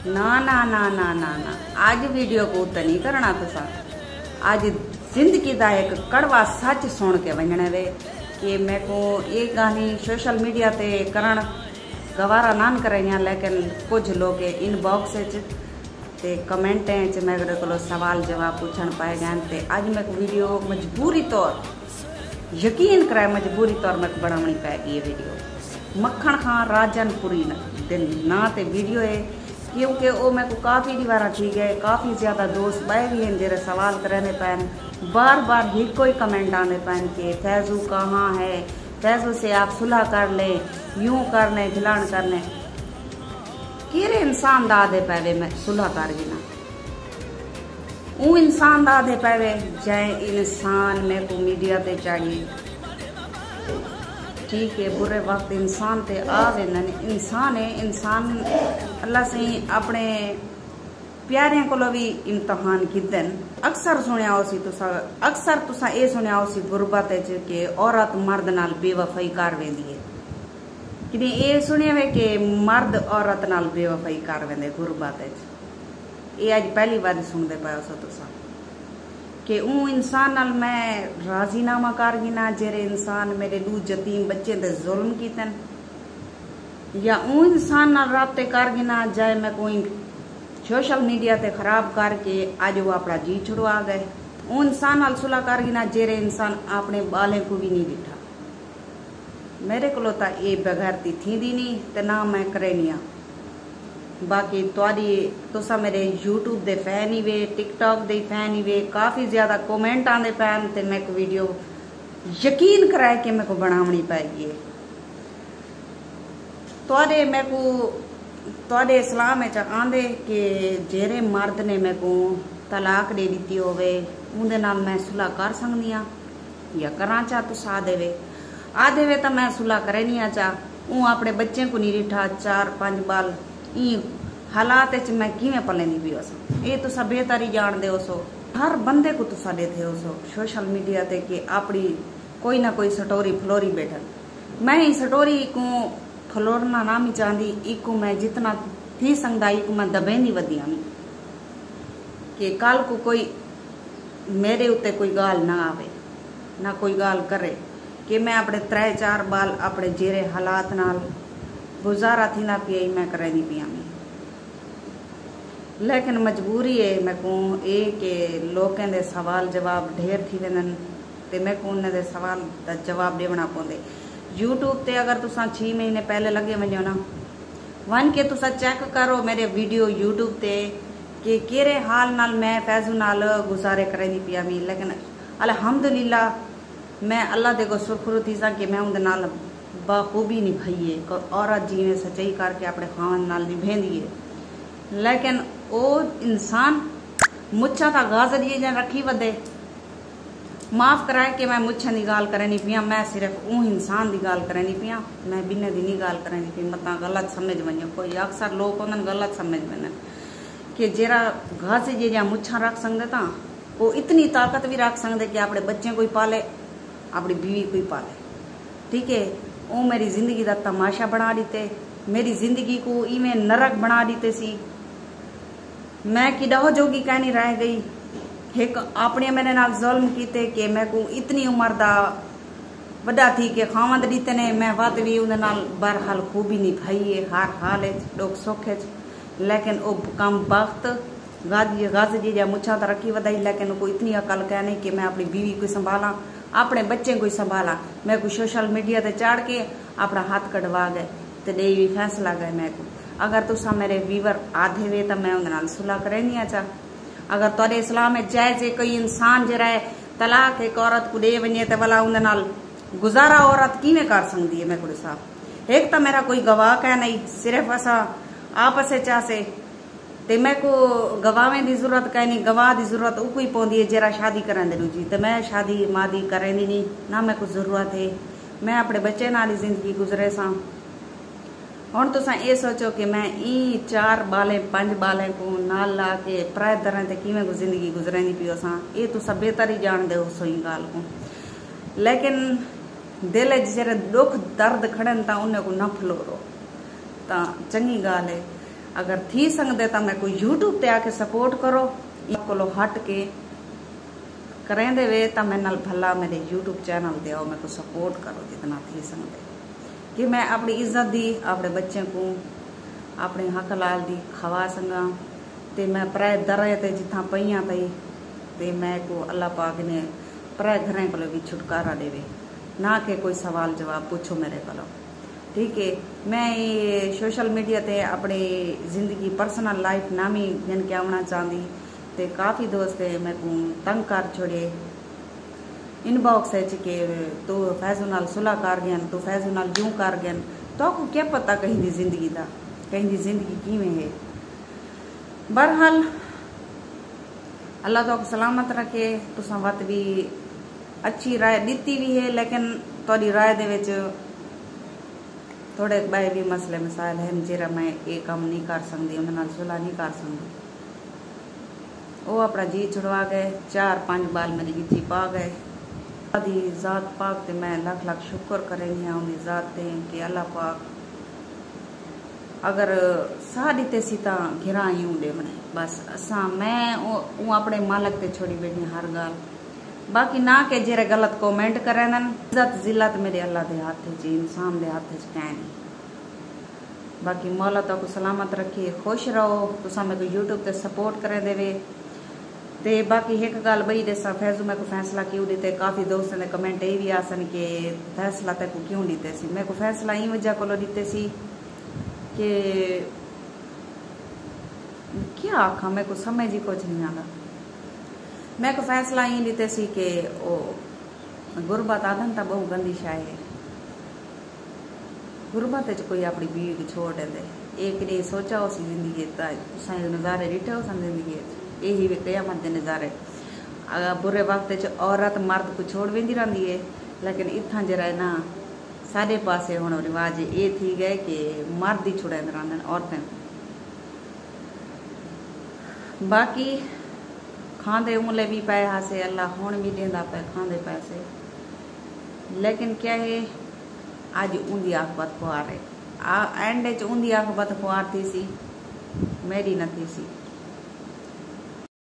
ना ना ना ना ना ना आज वीडियो को तो नहीं करना तुसा। आज जिंदगी का एक कड़वा सच सुन के वंजने वे कि मैं को ये गानी सोशल मीडिया ते करण गवारा नान करें, लेकिन कुछ लोग इनबॉक्स ते कमेंटें च मेरे को सवाल जवाब पूछण पाए गए ते आज मैं को वीडियो मजबूरी तौर यकीन कराए मजबूरी तौर में बनानी पैगी। ये वीडियो मक्खण खां राजनपुरी दिन ना ते वीडियो है, क्योंकि वो मैं को काफ़ी दीवारा ठीक है, काफ़ी ज़्यादा दोस्त बाए भी हैं जेरे सवाल करने पैन, बार बार ही कोई कमेंट आने पैन के फैजू कहाँ है, फैजू से आप सुलह कर लें, यूं कर लें, खिलान कर लें। केरे इंसान दादे पैवे मैं सुलह कर गिना वो इंसान दादे पैवे जय इंसान में को मीडिया ते चाहिए। ठीक है, बुरे वक्त इंसान ते आवे इंसान है, इंसान अल्लाह से अपने प्यारियां को भी इम्तहान किदन। अक्सर सुनिया उसी तुसा अक्सर तुसा ये सुनिया उसी गुरबत के औरत मर्द नाल बेवफाई कर वेंदी है कि नहीं, ये सुनिया वे कि मर्द औरत नाल बेवफाई कर वेंदे गुरबत। ये आज पहली बार सुनते पाए हो तुसा कि ऊ इंसान नाल मैं राजीनामा कर गिना जेरे इंसान मेरे दू यतीम बच्चे ते जुल्म कीतन, या ऊ इंसान नाल राब्ते कर गिना जाए मैं कोई सोशल मीडिया ते खराब करके आज वो अपना जी छुड़वा गए। ऊ इंसान नाल सुलह कर गिना जेरे इंसान अपने बाले को भी नहीं दिखा। मेरे को ये बगैरती थी दी नहीं ते ना मैं करेनिया। बाकी तुसा मेरे यूट्यूब दे फैन ही वे, टिकटॉक दे फैन ही वे, काफ़ी ज़्यादा कमेंट आते पैन ते मैं को वीडियो यकीन कराए कि मैं को बनावनी पाएगी। तुआडे मैं को तुआडे इस्लाम में आंदे कि जेरे मर्द ने मैं को तलाक दे दी होवे उनदे नाल मैं सुलह कर सकदी हाँ या करा चा। तुस आ देवे तो मैं सुलह करे नहीं चा। ऊ अपने बच्चे को नहीं रिठा 4-5 बाल ई हालात मैं किवें पलेंदी पी सो ये तुसा बेहतरी जान दे सो। हर बंदे को तुसा देते हो सो सोशल मीडिया ते कि अपनी कोई ना कोई स्टोरी फ्लोरी बैठल। मैं ही स्टोरी को फ्लोरना ना ही चाहती, इको मैं जितना थी सकता इको मैं दबेंदी वधी आनी कि कल को कोई मेरे उत्ते कोई गाल ना आवे ना कोई गाल करे कि मैं अपने 3-4 बाल अपने जेरे हालात नाल गुजारा थी ना पिया मैं करे नहीं पिया। लेकिन मजबूरी है मैं को ये कि लोगों के सवाल जवाब ढेर थी वेंदन ते मैं को उन्हें सवाल का जवाब देना पौंदे। यूट्यूब ते अगर तुसा 6 महीने पहले लगे वजो ना वन के तुसा चेक करो मेरे वीडियो यूट्यूब ते कि केरे हाल नाल मैं फैजू नाल गुजारे करे नहीं पिया। लेकिन अल्हम्दुलिल्लाह मैं अल्लाह दे को शुक्र थी सा कि मैं उनके नाल बाखूबी निभाई है। औरत जीने सच्चाई करके अपने खावन नाल निभेंदी है। लेकिन वो इंसान मुच्छा का गाजर ये जन रखी वदे माफ कराए कि मैं मुच्छा की गाल करे नहीं पिया। मैं सिर्फ ऊ इंसान की गाल करे नहीं पिया, मैं बिना दी नहीं गाल करे नहीं पी। मत गलत समझ वनो कोई अक्सर लोग उन्होंने गलत समझ वन कि जरा घास जे जहाँ मुच्छा रख सकते ता वो इतनी ताकत भी रख सकते कि अपने बच्चे कोई पाले अपनी बीवी कोई पाले। ठीक है, वो मेरी जिंदगी का तमाशा बना दीते, मेरी जिंदगी को इवें नरक बना दीते सी। मैं किडहो जोगी कहनी रह गई। एक अपने मेरे नाल जुल्म कीते कि मैं को इतनी उम्र दा वड्डा थी कि खावंद दीते ने मैं वत भी उन्हें नाल बहरहाल खूबी निभाई है हर हाल दुख सुख। लेकिन वो कम वक्त गज जी जा मुच्छा तो रखी वधाई, लेकिन को इतनी अकल कह नहीं कि मैं अपनी बीवी को संभाला अपने बच्चे को संभाला। मैं को सोशल मीडिया ते चढ़ के अपना हाथ कटवा गए तो दे भी फैसला गए। मैं को अगर तुसा मेरे व्यूवर आधे वे तो मैं उन्हें सुलह करे नहीं अच्छा। अगर तुरे इस्लाम में जायज है कोई इंसान जरा है तलाक एक औरत को दे वने तो भला उन्हें गुजारा औरत किवें कर सकती है। मैं को साहब एक तो मेरा कोई गवाह कह नहीं, सिर्फ असा आपस चासे ते मैं को गवावे की जरूरत कह नहीं, गवाह की जरूरत उ कोई पौंदी है जरा शादी करन दे जी। तो मैं शादी मादी करेंदी नहीं ना मैं को जरूरत है। मैं अपने बच्चे नाल ही जिंदगी गुजरे सा। हुण तुसा ये सोचो कि मैं ई 4 बाले 5 बाले को नाल ला के प्राय तरह ते किवें जिंदगी गुजरेंदी पियो सा। ये तुसा बेहतर ही जान दे सो ही गाल को। लेकिन दिल जरे दुख दर्द खड़न ता उन्हें को न फलोरो ता चंगी गाल है। अगर थी सकते तो मैं कोई यूट्यूब ते आके सपोर्ट करो को हट के करेंदे वे तो मैं नाल भला मेरे यूट्यूब चैनल दे आओ, मेरे को सपोर्ट करो जितना थी सकते कि मैं अपनी इज्जत दी अपने बच्चे को अपने हक लाल दी खवा संगा ते मैं प्राय दरे ते जिथा पईया तई ते मैं को अल्लाह पाक ने प्राय घरें को भी छुटकारा देवे, ना के कोई सवाल जवाब पूछो मेरे को। ठीक है, मैं ये सोशल मीडिया ते अपनी जिंदगी पर्सनल लाइफ नामी जन के आवना चाहती ते काफ़ी दोस्त मैं को तंग कर छोड़े इनबॉक्स है के तू फैजू नाल सुलह कर गया, तू फैजू नाल यूं कर गया, तो आपको क्या पता कहीं दी जिंदगी का, कहीं दी जिंदगी किवें है। बहरहाल अल्लाह तो सलामत रखे। तुसा वत भी अच्छी राय दी भी है, लेकिन थोड़ी राय दे विच थोड़े बाए भी मसले मसाइल हैं जेरा मैं ये काम नहीं कर सकती, उन्हें नाल सुलह नहीं कर सकती। वो अपना जी छुड़वा गए, 4-5 बाल मेरी गिची पा गए। दी ज़ात पाक ते मैं लख लख शुक्र करेंगी उनकी ज़ात ते कि अल्लाह पाक अगर साह दिते सी ता घिरा यूं दे मने बस असा मैं वो अपने मालक ते छोड़ी बैठी हर गाल। बाकी ना के जेरे गलत कमेंट करें इज्जत जिल्लत मेरे अल्लाह के हाथ च, इंसान के हाथ च कैं नहीं। बाकी मौला तो को सलामत रखे, खुश रहो। तुसा मेरे को यूट्यूब ते सपोर्ट करे देवे ते बाकी एक गल बई दसा फैजू मैं को फैसला क्यों दीते। काफ़ी दोस्तों ने कमेंट ये भी आसन कि फैसला ते को क्यों दीते सी। मैं को फैसला ई वजह को दीते सी कि क्या आखा मैं को समझ ही कुछ नहीं आता। मैं को फैसला ई दीते सी कि ओ गुरबत आदन तो बहुत गंदी शाय है। गुरबत च कोई अपनी बीवी को छोड़ दे, एक ने सोचा उस जिंदगी तुसा नज़ारे डिठे हो सन जिंदगी यही भी क़यामत के नज़ारे। बुरे वक्त औरत मर्द को छोड़ वेंदी रहती है, लेकिन इतना जरा ना सारे पासे हुण रिवाज ये थी गए कि मर्द ही छुड़ाते रहंदे औरतें। बाकी खांदे उमले भी पाए हासे अल्लाह हुण भी देंदा पे खांदे पैसे, लेकिन क्या है आज ऊंदी आखबत खुआर है। एंड च ऊंदी आखबत खुआर थी सी, मेरी न थी सी।